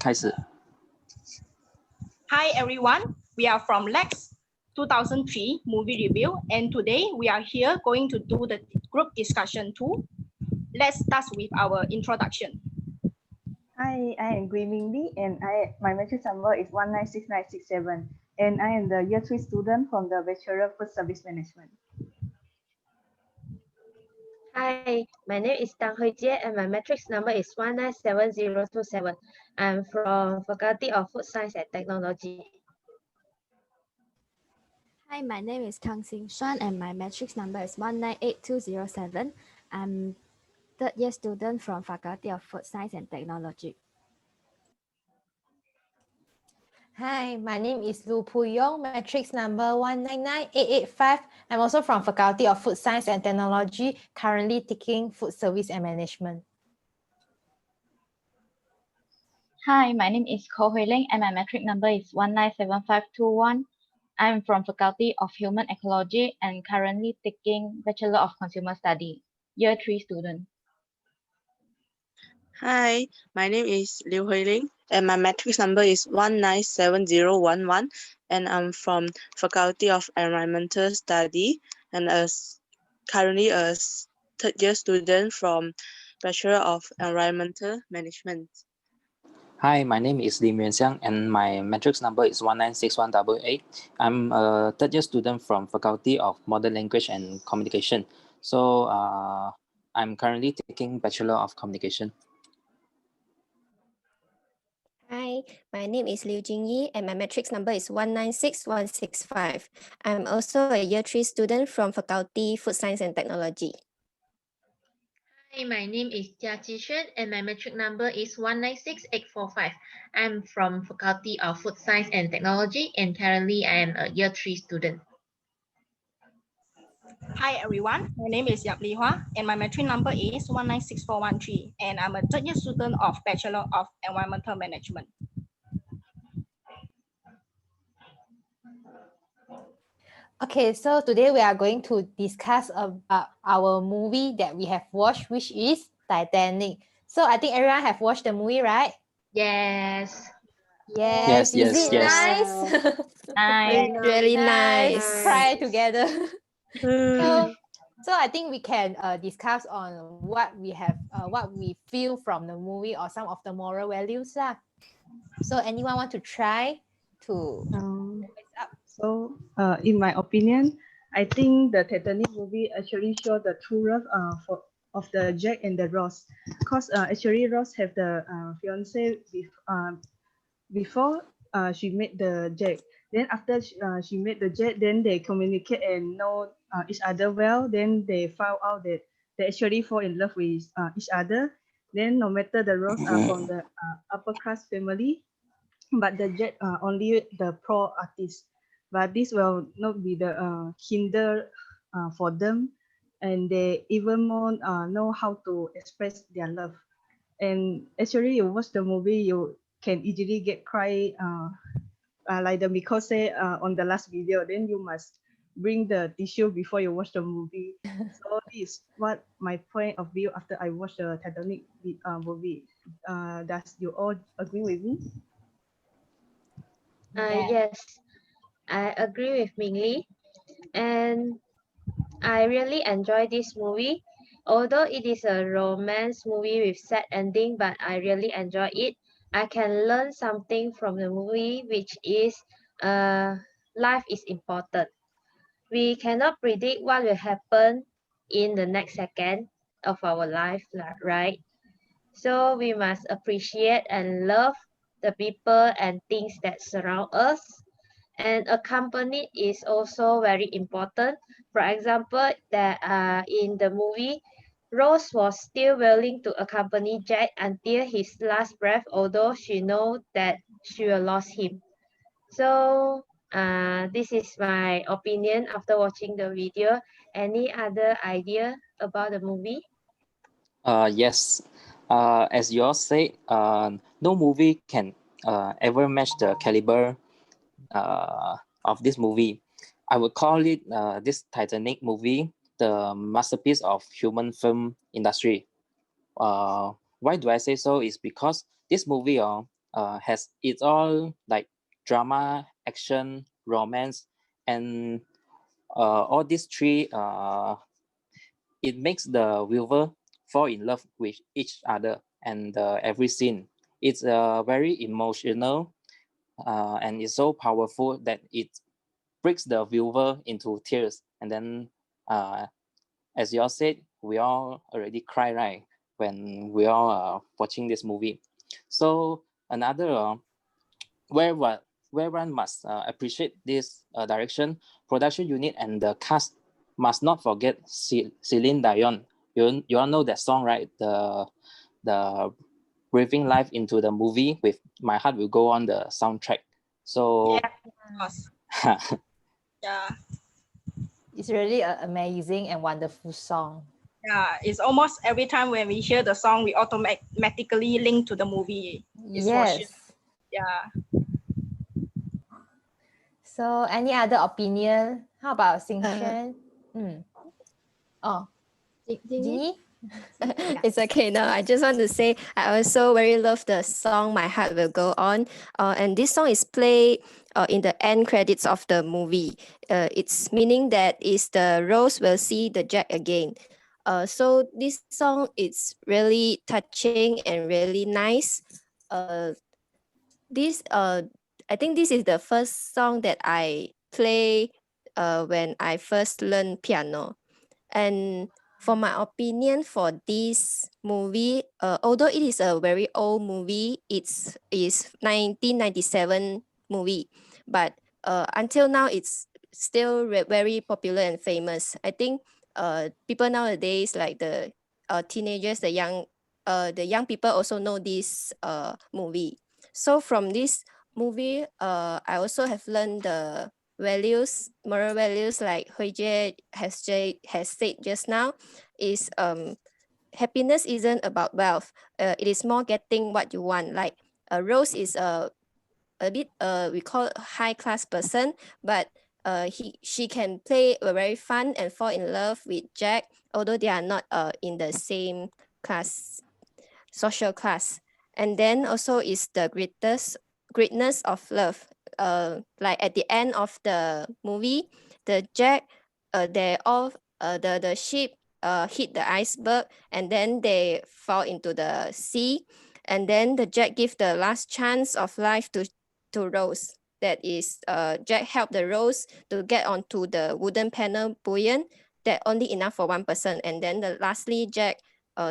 开始。 Hi everyone, we are from Lex 2003 movie review, and today we are here going to do the group discussion too. Let's start with our introduction. Hi, I am Gwee Ming Li, and my matrix number is 196967, and I am the year 3 student from the Bachelor of Food Service Management. Hi, my name is Tang Hui Jie, and my matrix number is 197027. I'm from Faculty of Food Science and Technology. Hi, my name is Kang Suan, and my matrix number is 198207. I'm third year student from Faculty of Food Science and Technology. Hi, my name is Loo Pui Yoong, matrix number 199885. I'm also from Faculty of Food Science and Technology, currently taking Food Service and Management. Hi, my name is Koh Hui Lin, and my matric number is 197521. I'm from Faculty of Human Ecology and currently taking Bachelor of Consumer Study, year 3 student. Hi, my name is Liew Hui Leng, and my matrix number is 197011, and I'm from Faculty of Environmental Study and currently a third year student from Bachelor of Environmental Management. Hi, my name is Lim Yuen Siang, and my matrix number is 196188. I'm a third year student from Faculty of Modern Language and Communication. So I'm currently taking Bachelor of Communication. Hi, my name is Liew Jing Yee, and my matrix number is 196165. I'm also a year 3 student from Faculty Food Science and Technology. Hi, my name is Jeah Zhi Xuan, and my matric number is 196845. I'm from Faculty of Food Science and Technology, and currently I am a year 3 student. Hi everyone, my name is Yap Li Hua, and my matric number is 196413, and I'm a third year student of Bachelor of Environmental Management. Okay, so today we are going to discuss about our movie that we have watched, which is Titanic. So I think everyone have watched the movie, right? Yes. Yes. Yes, Is it yes. nice? Nice. Really nice. Cry together. So I think we can discuss on what we feel from the movie or some of the moral values lah. So anyone want to try to So, in my opinion, I think the Titanic movie actually show the true love of the Jack and the Rose, because actually Rose have the fiance before she met the Jack. Then after she met the Jack, then they communicate and know each other well. Then they found out that they actually fall in love with each other. Then no matter the Rose are from the upper class family, but the Jack only the poor artist. But this will not be the hinder for them, and they even more know how to express their love. And actually, you watch the movie, you can easily get cry like the Miko say on the last video. Then you must bring the tissue before you watch the movie. So this is what my point of view after I watch the Titanic movie. Does you all agree with me? Yes, I agree with Ming Li, and I really enjoy this movie. Although it is a romance movie with sad ending, but I really enjoy it. I can learn something from the movie, which is life is important. We cannot predict what will happen in the next second of our life, right? So we must appreciate and love the people and things that surround us. And a company is also very important. For example, that in the movie, Rose was still willing to accompany Jack until his last breath, although she know that she will lose him. So this is my opinion after watching the video. Any other idea about the movie? Yes. As you all said, no movie can ever match the caliber of this movie. I would call it this Titanic movie the masterpiece of human film industry. Why do I say so? Is because this movie has it's all like drama, action, romance, and all these three it makes the viewer fall in love with each other and every scene. It's very emotional and it's so powerful that it breaks the viewer into tears. And then, as you all said, we all already cry, right, when we all are watching this movie. So another where what where one must appreciate this direction, production unit, and the cast must not forget Celine Dion. You all know that song, right? The breathing life into the movie with "My Heart Will Go On" the soundtrack. So Yeah, of course. Yeah. It's really an amazing and wonderful song. Yeah, it's almost every time when we hear the song, we automatically link to the movie. It's for sure. Yes. Yeah. So any other opinion? How about Xing Xuan? Oh, Jingy? It's okay. No, I just want to say I also very love the song "My Heart Will Go On," and this song is played in the end credits of the movie. It's meaning that is the Rose will see the Jack again. So this song is really touching and really nice. This I think this is the first song that I play when I first learned piano. And for my opinion for this movie, although it is a very old movie, it's is 1997 movie, but until now it's still very popular and famous. I think people nowadays like the teenagers, the young people also know this movie. So from this movie, I also have learned the values, moral values like Jie has said just now, is happiness isn't about wealth. It is more getting what you want. Like Rose is a bit we call a high class person, but she can play a very fun and fall in love with Jack, although they are not in the same class, social class. And then also is the greatness of love. Like at the end of the movie, the Jack, they all the ship hit the iceberg and then they fall into the sea. And then the Jack give the last chance of life to Rose. That is, Jack helped the Rose to get onto the wooden panel buoyant that only enough for one person. And then lastly, Jack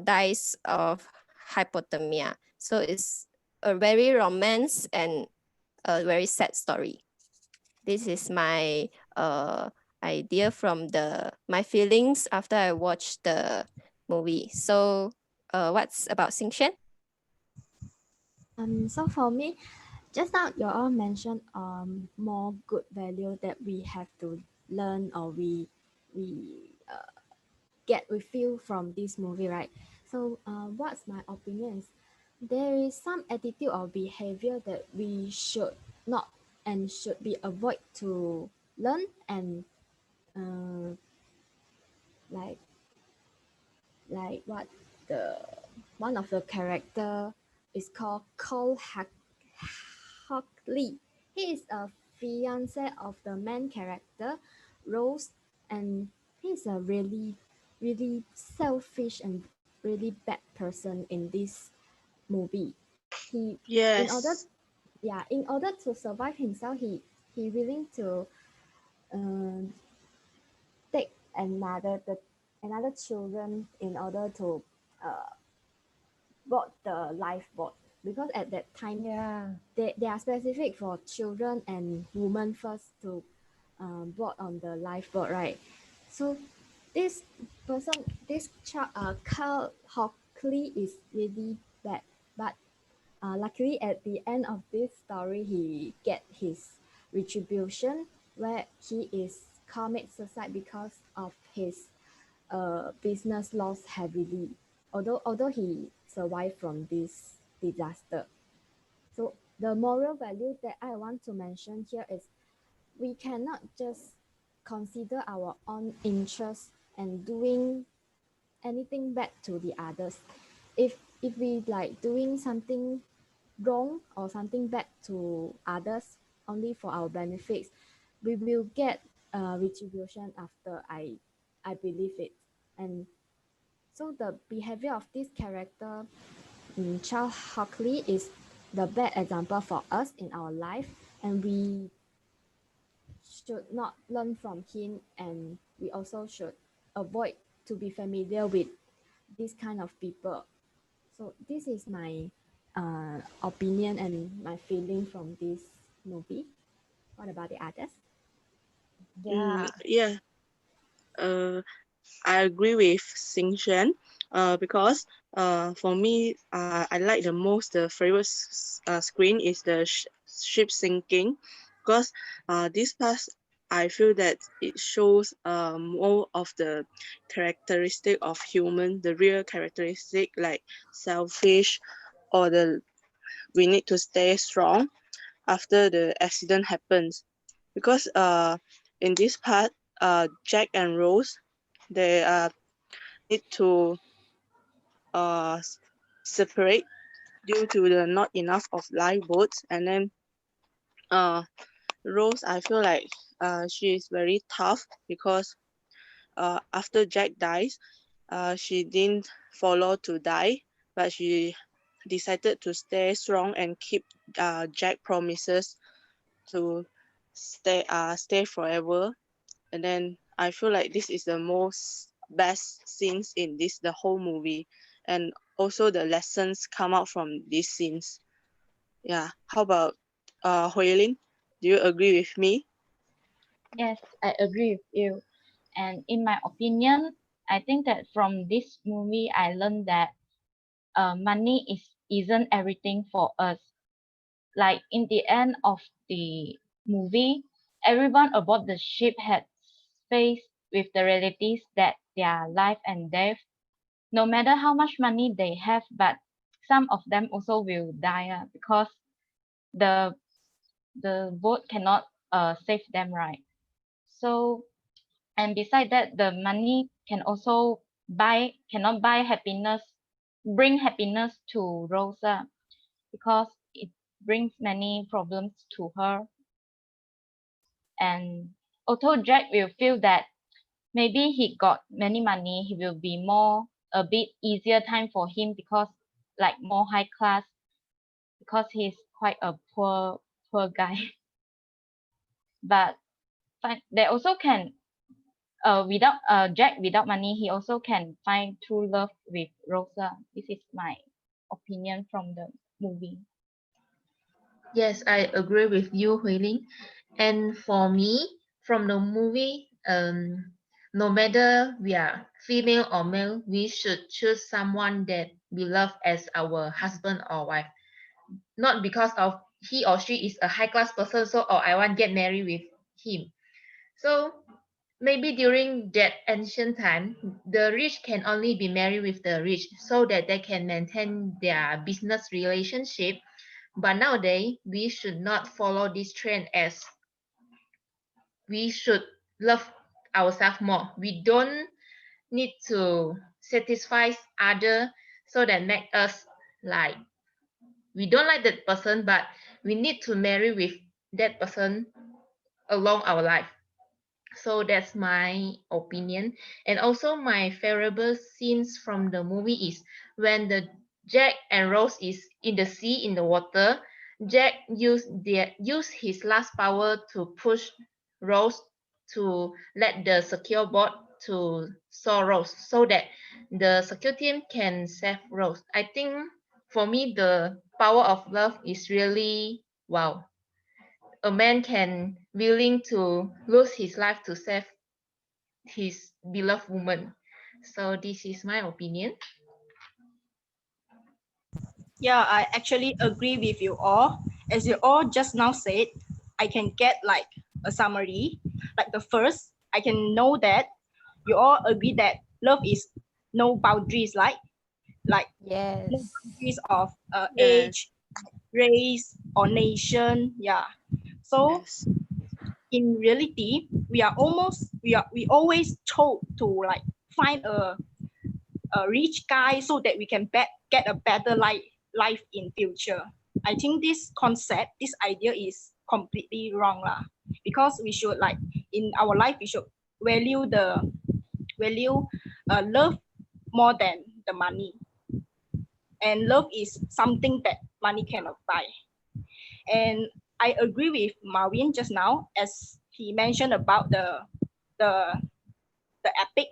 dies of hypothermia. So it's a very romance and a very sad story. This is my idea from my feelings after I watched the movie. So what's about Xing Xuan? So for me, just now you all mentioned more good value that we have to learn or we get we feel from this movie, right? So what's my opinion is there is some attitude or behavior that we should not and should be avoid to learn and uh, like what the one of the character is called Hak Lee. He is a fiance of the main character, Rose, and he's a really selfish and really bad person in this movie. He in order Yes. in order to survive himself, he willing to uh, take another children in order to uh, board the lifeboat because at that time Yeah. they are specific for children and women first to board on the lifeboat, right? So this person, this child, Carl Hockley is really bad, but luckily at the end of this story, he get his retribution where he is commit suicide because of his business loss heavily. Although he survived from this disaster. So the moral value that I want to mention here is we cannot just consider our own interest and doing anything bad to the others. If we like doing something wrong or something bad to others only for our benefits, we will get retribution after. I believe it. And so the behavior of this character, Charles Hockley, is the bad example for us in our life, and we should not learn from him, and we also should avoid to be familiar with this kind of people. So this is my opinion and my feeling from this movie. What about the others? Yeah. I agree with Xing Xuan, because for me, I like the most, the favorite screen is the ship sinking, because this part I feel that it shows more of the characteristic of human, the real characteristic like selfish, or we need to stay strong after the accident happens, because in this part, Jack and Rose, they need to separate due to the not enough of lifeboats. And then Rose, I feel like she is very tough, because after Jack dies, she didn't follow to die, but she decided to stay strong and keep Jack promises to stay forever. And then I feel like this is the most best scenes in the whole movie, and also the lessons come out from these scenes. Yeah. How about Hui Lin? Do you agree with me? Yes, I agree with you. And in my opinion, I think that from this movie, I learned that money isn't everything for us. Like in the end of the movie, everyone aboard the ship had faced with the realities that their life and death, no matter how much money they have, but some of them also will die, because the boat cannot save them, right? So, and beside that, the money cannot buy happiness, bring happiness to Rosa, because it brings many problems to her. And although Jack will feel that maybe he got many money, he will be a bit easier time for him, because like more high class, because he's quite a poor guy. But they also can, without Jack without money, he also can find true love with Rosa. This is my opinion from the movie. Yes, I agree with you, Hui Ling. And for me, from the movie, no matter we are female or male, we should choose someone that we love as our husband or wife. Not because of he or she is a high class person, so I want to get married with him. So maybe during that ancient time, the rich can only be married with the rich so that they can maintain their business relationship. But nowadays, we should not follow this trend, as we should love ourselves more. We don't need to satisfy other so that make us like we don't like that person, but we need to marry with that person along our life. So that's my opinion. And also my favorite scenes from the movie is when the Jack and Rose is in the sea, in the water. Jack use his last power to push Rose to let the secure boat to saw Rose, so that the secure team can save Rose. I think for me the power of love is really wow. A man can willing to lose his life to save his beloved woman. So this is my opinion. Yeah, I actually agree with you all. As you all just now said, I can get like a summary. Like the first, I can know that you all agree that love is no boundaries, like no Yes. boundaries of Yes. age, race, or nation. Yeah. So Yes. in reality, we always told to like find a rich guy so that we can get a better life in future. I think this concept, this idea is completely wrong lah. Because we should like in our life we should value love more than the money. And love is something that money cannot buy. And I agree with Marvin just now as he mentioned about the epic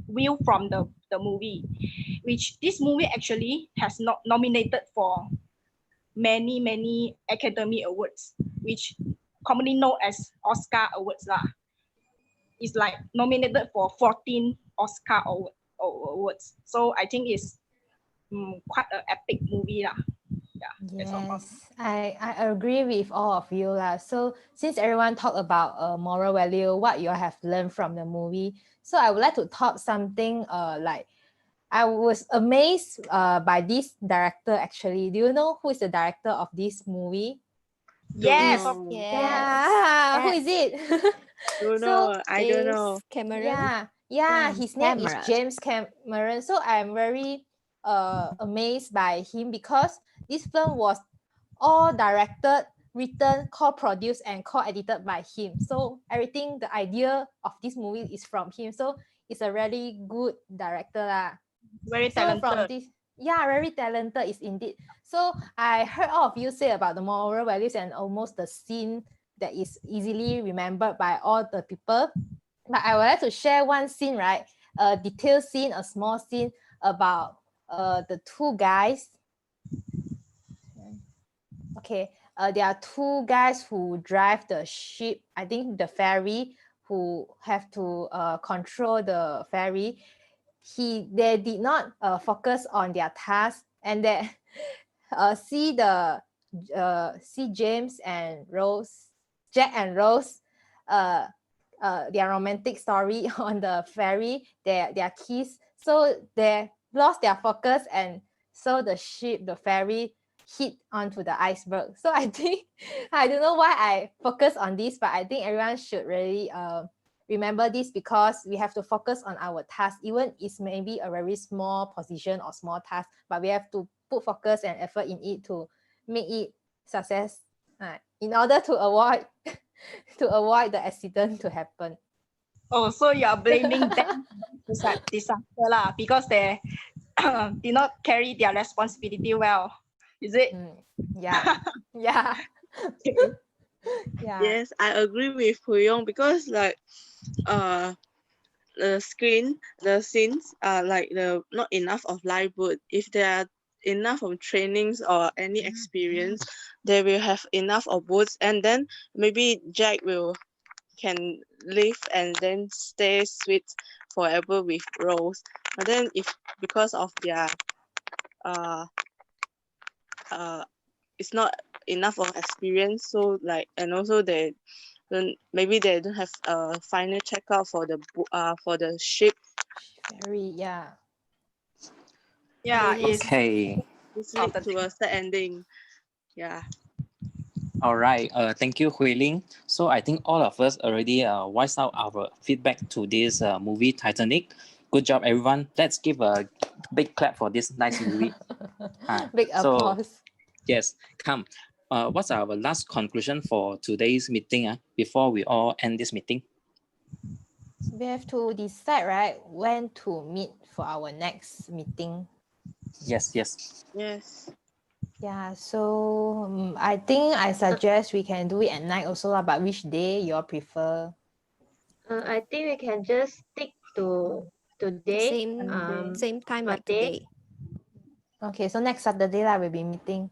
view from the movie, which this movie actually has not nominated for many Academy Awards, which commonly known as Oscar Awards lah. It's like nominated for 14 Oscar awards. So I think it's quite an epic movie lah. Yeah. Yes, I agree with all of you lah. So since everyone talked about moral value, what you have learned from the movie, so I would like to talk something like I was amazed by this director actually. Do you know who is the director of this movie? Yes. Yeah. Who is it? Don't know. I don't know. Cameron. Yeah. His name is Cameron. James Cameron. So I'm very amazed by him because this film was all directed, written, co-produced, and co-edited by him. So everything, the idea of this movie is from him. So it's a really good director lah. Very So from talented. this, yeah, very talented is indeed. So I heard all of you say about the moral values and almost the scene that is easily remembered by all the people. But I would like to share one scene, right? A detailed scene, a small scene about the two guys. Okay, there are two guys who drive the ship, I think the ferry, who have to control the ferry. They did not focus on their task, and they see James and Rose, Jack and Rose, their romantic story on the ferry, their kiss. So they lost their focus, and so the ferry hit onto the iceberg. So I think I don't know why I focus on this, but I think everyone should really remember this, because we have to focus on our task, even it's maybe a very small position or small task, but we have to put focus and effort in it to make it success, in order to avoid the accident to happen. Oh, so you are blaming them for disaster lah, because they did not carry their responsibility well. Is it? Yeah. Yeah. Yeah. Yes, I agree with Pui Yoong because like the scenes are like the not enough of live wood. If there are enough of trainings or any experience, they will have enough of woods, and then maybe Jack can live and then stay sweet forever with Rose. But then if because of their it's not enough of experience, so like, and also maybe they don't have a final checkout for the ship. Very, yeah. Yeah, Okay. It's lead to a sad ending. Yeah. All right. Thank you, Hui Ling. So I think all of us already voiced out our feedback to this movie Titanic. Good job, everyone. Let's give a big clap for this nice movie. Big applause. Yes, come. What's our last conclusion for today's meeting before we all end this meeting? We have to decide, right, when to meet for our next meeting. Yes. Yeah, so I think I suggest we can do it at night also, but which day you all prefer? I think we can just stick to today. Same time like Monday. today. Okay, so next Saturday we'll be meeting.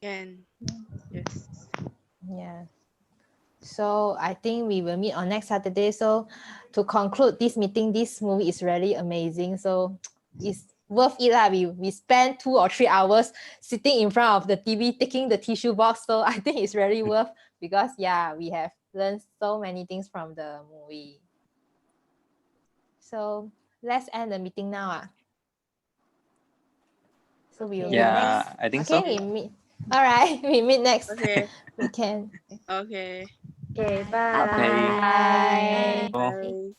Can. Yes. Yeah. So I think we will meet on next Saturday. So to conclude this meeting, this movie is really amazing. So it's worth it lah. We spent 2 or 3 hours sitting in front of the TV, taking the tissue box. So I think it's really worth, because yeah, we have learned so many things from the movie. So let's end the meeting now. So we will meet next. I think so. Okay, we meet. All right, we meet next. Okay. We can. Okay. Okay, bye. Okay. Bye. Bye.